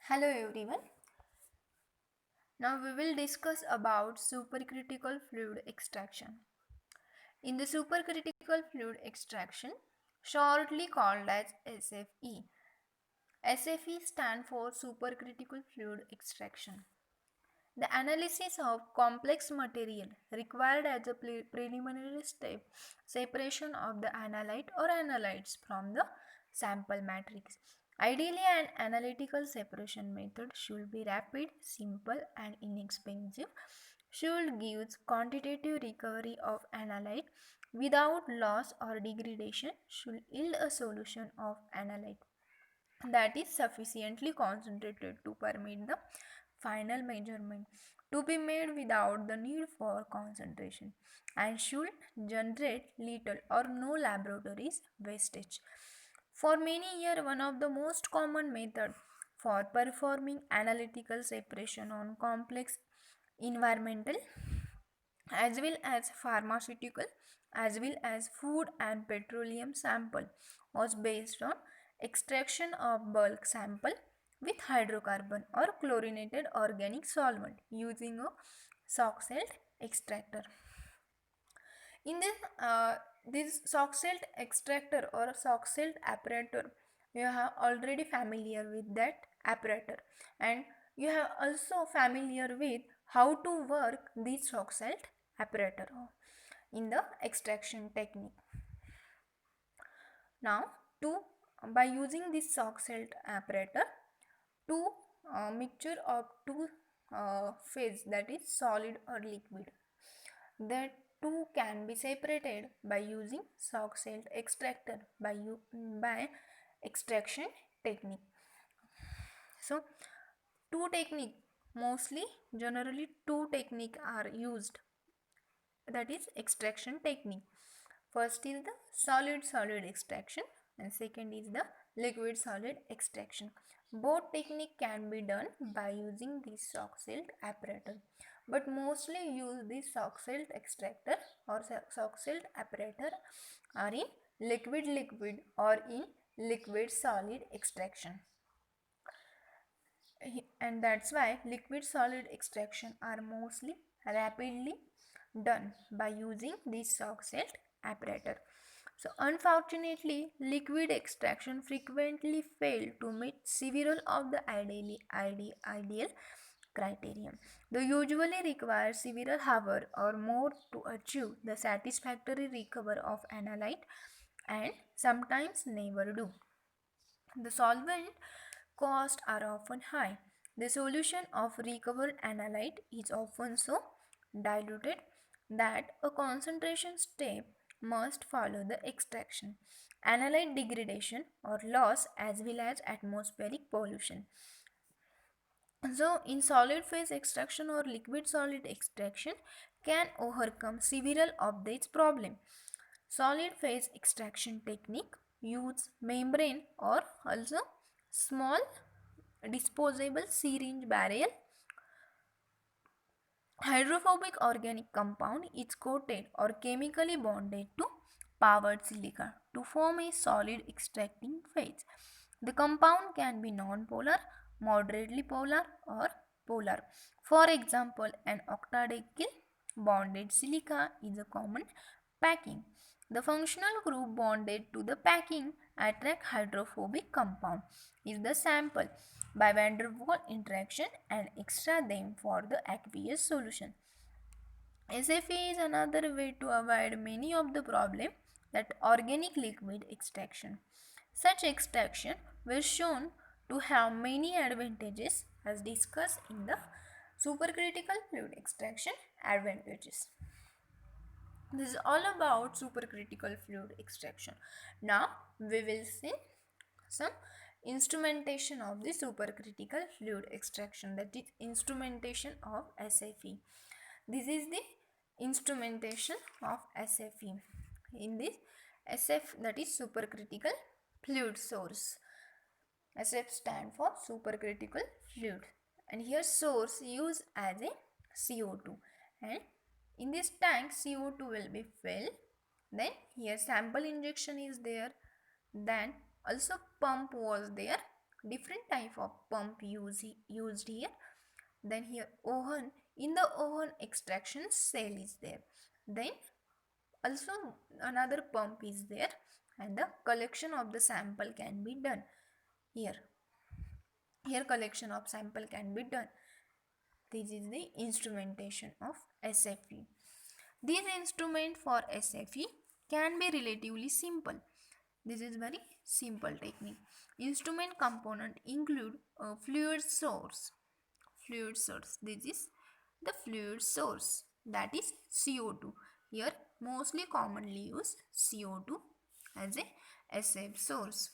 Hello everyone. Now we will discuss about supercritical fluid extraction. In the supercritical fluid extraction, shortly called as SFE. SFE stands for supercritical fluid extraction. The analysis of complex material required as a preliminary step, separation of the analyte or analytes from the sample matrix. Ideally, an analytical separation method should be rapid, simple, and inexpensive, should give quantitative recovery of analyte without loss or degradation, should yield a solution of analyte that is sufficiently concentrated to permit the final measurement to be made without the need for concentration and should generate little or no laboratories wastage. For many years, one of the most common methods for performing analytical separation on complex environmental as well as pharmaceutical as well as food and petroleum sample was based on extraction of bulk sample with hydrocarbon or chlorinated organic solvent using a Soxhlet extractor. In this Soxhlet extractor or Soxhlet apparatus, you have already familiar with that apparatus, and you have also familiar with how to work this Soxhlet apparatus in the extraction technique. Now, to by using this Soxhlet apparatus, two mixture of two phase, that is solid or liquid, the two can be separated by using Soxhlet extractor by extraction technique. So two technique, mostly generally two technique are used, that is extraction technique. First is the solid extraction and second is the liquid solid extraction. Both technique can be done by using this Soxhlet apparatus, but mostly use this Soxhlet extractor or Soxhlet apparatus are in liquid or in liquid solid extraction. And that's why liquid solid extraction are mostly rapidly done by using this Soxhlet apparatus. So unfortunately, liquid extraction frequently fail to meet several of the ideal criterion. They usually require several hours or more to achieve the satisfactory recovery of analyte and sometimes never do. The solvent costs are often high. The solution of recovered analyte is often so diluted that a concentration step must follow the extraction, analyte degradation or loss as well as atmospheric pollution. So, in solid phase extraction or liquid solid extraction can overcome several of these problems. Solid phase extraction technique use membrane or also small disposable syringe barrel. Hydrophobic organic compound is coated or chemically bonded to powdered silica to form a solid extracting phase. The compound can be non-polar, moderately polar or polar. For example, an octadecyl bonded silica is a common packing. The functional group bonded to the packing attract hydrophobic compound is the sample by van der Waals interaction and extract them for the aqueous solution. SFE is another way to avoid many of the problems that organic liquid extraction. Such extraction was shown to have many advantages as discussed in the supercritical fluid extraction advantages. This is all about supercritical fluid extraction. Now we will see some instrumentation of the supercritical fluid extraction, that is instrumentation of SFE. This is the instrumentation of SFE. In this SF, that is supercritical fluid source. SF stand for supercritical fluid, and here source used as a CO2, and in this tank CO2 will be filled. Then here sample injection is there, then also pump was there, different type of pump used here. Then here oven, in the oven extraction cell is there. Then also another pump is there, and the collection of the sample can be done here. Here collection of sample can be done. This is the instrumentation of SFE. This instrument for SFE can be relatively simple. This is very simple technique. Instrument component include a fluid source. Fluid source. This is the fluid source, that is CO2. Here mostly commonly use CO2 as a SF source.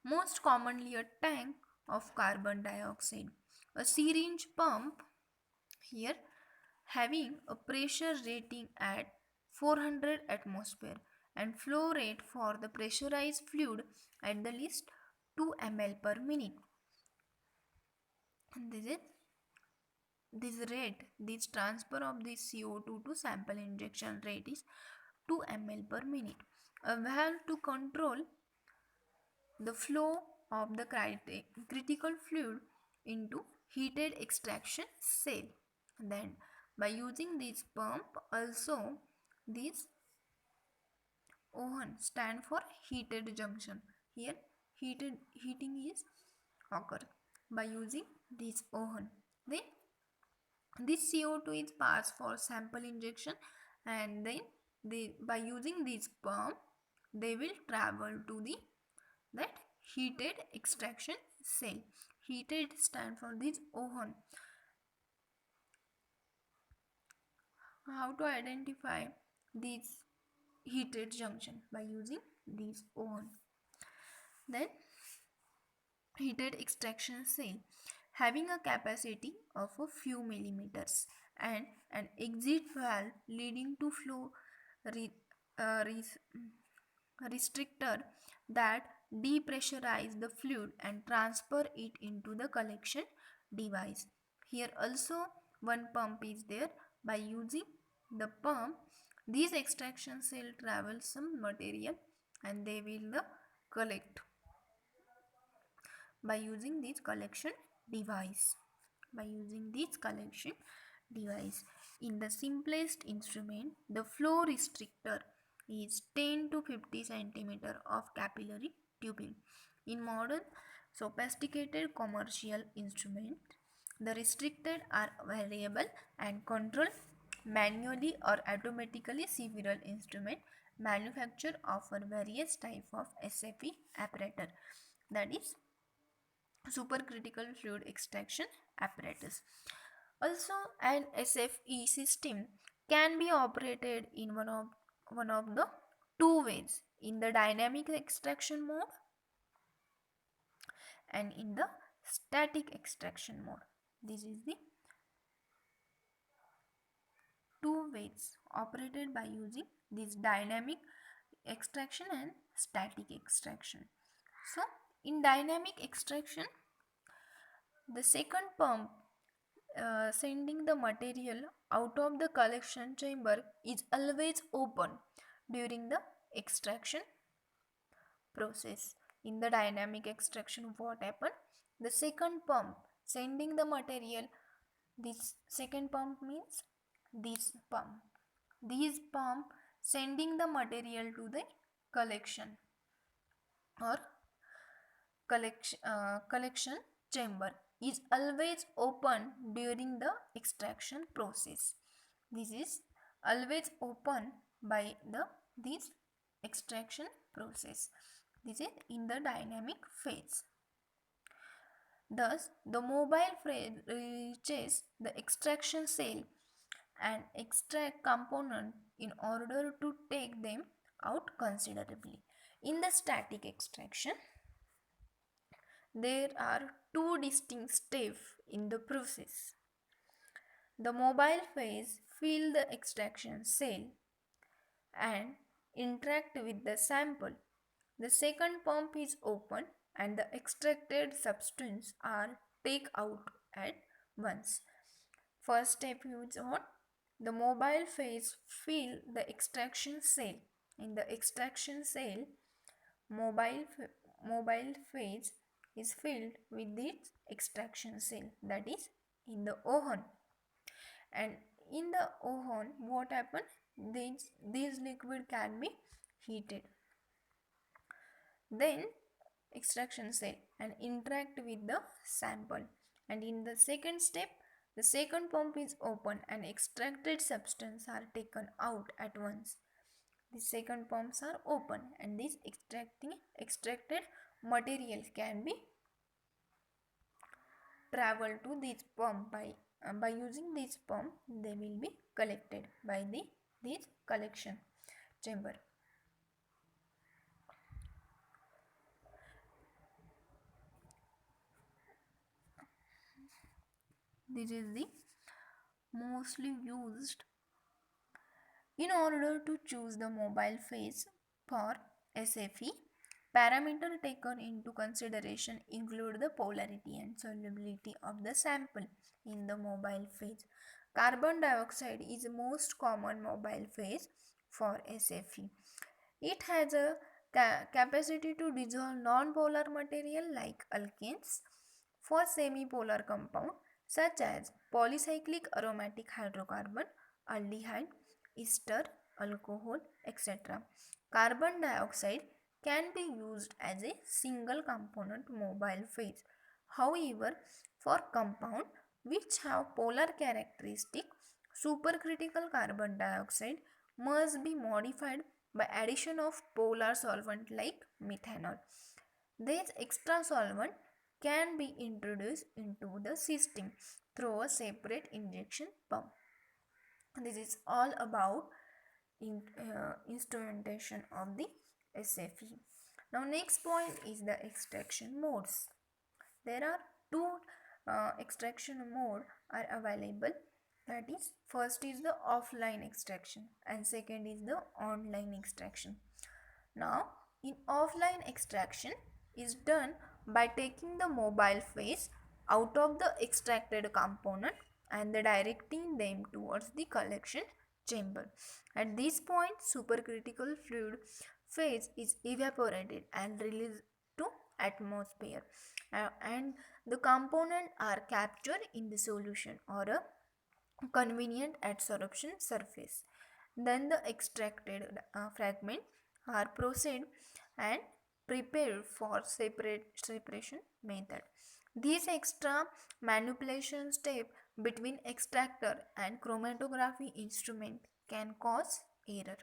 Most commonly a tank of carbon dioxide. A syringe pump here having a pressure rating at 400 atmosphere and flow rate for the pressurized fluid at the least 2 ml per minute. This transfer of this CO2 to sample injection rate is 2 ml per minute. A valve to control the flow of the critical fluid into heated extraction cell. Then by using this pump, also this oven stand for heated junction. Here heating is occur by using this oven. Then this CO2 is passed for sample injection, and then by using this pump they will travel to the that heated extraction cell. Heated stand for this oven. How to identify this heated junction? By using this oven. Then heated extraction cell having a capacity of a few millimeters and an exit valve leading to flow restrictor that depressurize the fluid and transfer it into the collection device. Here also one pump is there. By using the pump, these extraction cell travel some material and they will collect by using this collection device. In the simplest instrument, the flow restrictor is 10 to 50 centimeter of capillary tubing. In modern sophisticated commercial instruments, the restricted are variable and controlled manually or automatically. Several instrument manufacturers offer various type of SFE apparatus, that is supercritical fluid extraction apparatus. Also, an SFE system can be operated in one of the two ways, in the dynamic extraction mode and in the static extraction mode. This is the two ways operated by using this dynamic extraction and static extraction. So, in dynamic extraction, the second pump sending the material out of the collection chamber is always open during the extraction process. In the dynamic extraction, what happened? The second pump sending the material, this second pump means this pump. This pump sending the material to the collection or collection chamber is always open during the extraction process. This is always open by this extraction process. This is in the dynamic phase. Thus, the mobile phase reaches the extraction cell and extract component in order to take them out considerably. In the static extraction, there are two distinct steps in the process. The mobile phase fill the extraction cell and interact with the sample. The second pump is open and the extracted substance are take out at once. First step is what? The mobile phase fill the extraction cell. In the extraction cell, mobile mobile phase is filled with its extraction cell, that is in the oven. And in the oven, what happens? These liquid can be heated. Then extraction cell and interact with the sample. And in the second step, the second pump is open and extracted substance are taken out at once. The second pumps are open and this extracted material can be travel to this pump by using this pump. They will be collected by this collection chamber. This is the mostly used in order to choose the mobile phase for SFE. Parameters taken into consideration include the polarity and solubility of the sample in the mobile phase. Carbon dioxide is the most common mobile phase for SFE. It has a capacity to dissolve non-polar material like alkanes for semi-polar compound such as polycyclic aromatic hydrocarbon, aldehyde, ester, alcohol, etc. Carbon dioxide can be used as a single component mobile phase. However, for compound which have polar characteristic, supercritical carbon dioxide must be modified by addition of polar solvent like methanol. This extra solvent can be introduced into the system through a separate injection pump. This is all about instrumentation of the SFE. Now next point is the extraction modes. There are two extraction mode are available, that is first is the offline extraction and second is the online extraction. Now in offline extraction is done by taking the mobile phase out of the extracted component and directing them towards the collection chamber. At this point, supercritical fluid phase is evaporated and released to atmosphere, and the component are captured in the solution or a convenient adsorption surface. Then the extracted fragment are processed and prepared for separation method. This extra manipulation step between extractor and chromatography instrument can cause error.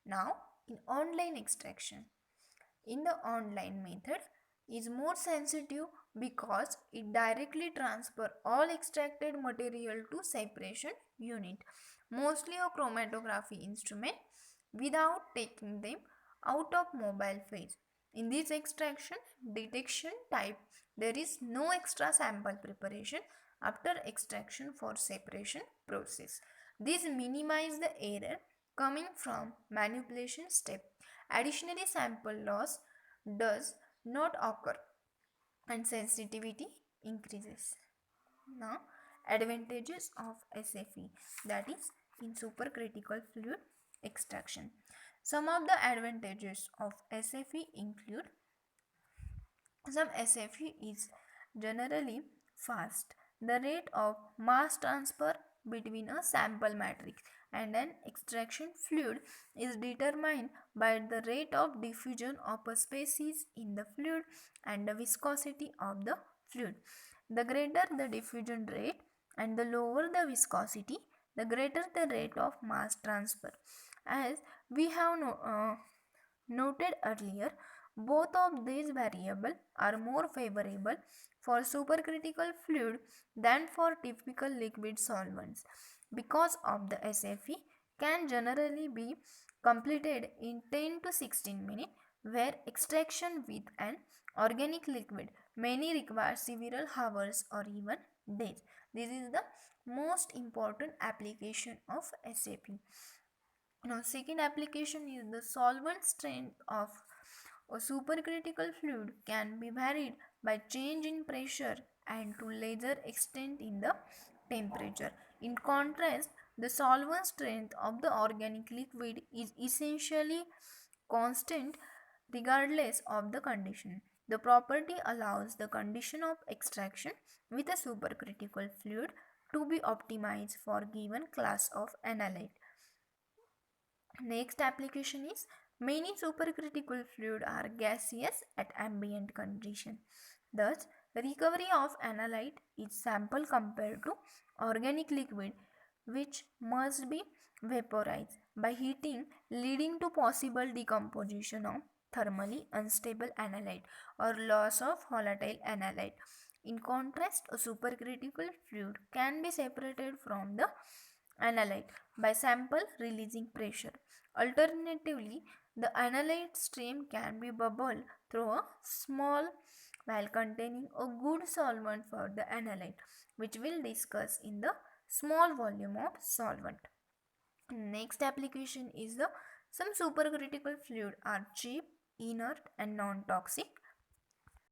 Now in online extraction, in the online method is more sensitive because it directly transfer all extracted material to separation unit, mostly a chromatography instrument, without taking them out of mobile phase. In this extraction detection type, there is no extra sample preparation after extraction for separation process. This minimizes the error coming from manipulation step. Additionally, sample loss does not occur and sensitivity increases. Now, advantages of SFE, that is in supercritical fluid extraction. Some of the advantages of SFE include: some SFE is generally fast. The rate of mass transfer between a sample matrix and an extraction fluid is determined by the rate of diffusion of a species in the fluid and the viscosity of the fluid. The greater the diffusion rate and the lower the viscosity, the greater the rate of mass transfer. As we have noted earlier, both of these variables are more favorable for supercritical fluid than for typical liquid solvents. Because of the SFE can generally be completed in 10 to 16 minutes, where extraction with an organic liquid may require several hours or even days. This is the most important application of SFE. Now, second application is the solvent strength of a supercritical fluid can be varied by change in pressure and to lesser extent in the temperature. In contrast, the solvent strength of the organic liquid is essentially constant regardless of the condition. The property allows the condition of extraction with a supercritical fluid to be optimized for given class of analyte. Next application is many supercritical fluid are gaseous at ambient condition. Thus, recovery of analyte is sample compared to organic liquid which must be vaporized by heating, leading to possible decomposition of thermally unstable analyte or loss of volatile analyte. In contrast, a supercritical fluid can be separated from the analyte by sample releasing pressure. Alternatively, the analyte stream can be bubbled through a small while containing a good solvent for the analyte, which we'll discuss in the small volume of solvent. Next application is the some supercritical fluid are cheap, inert and non-toxic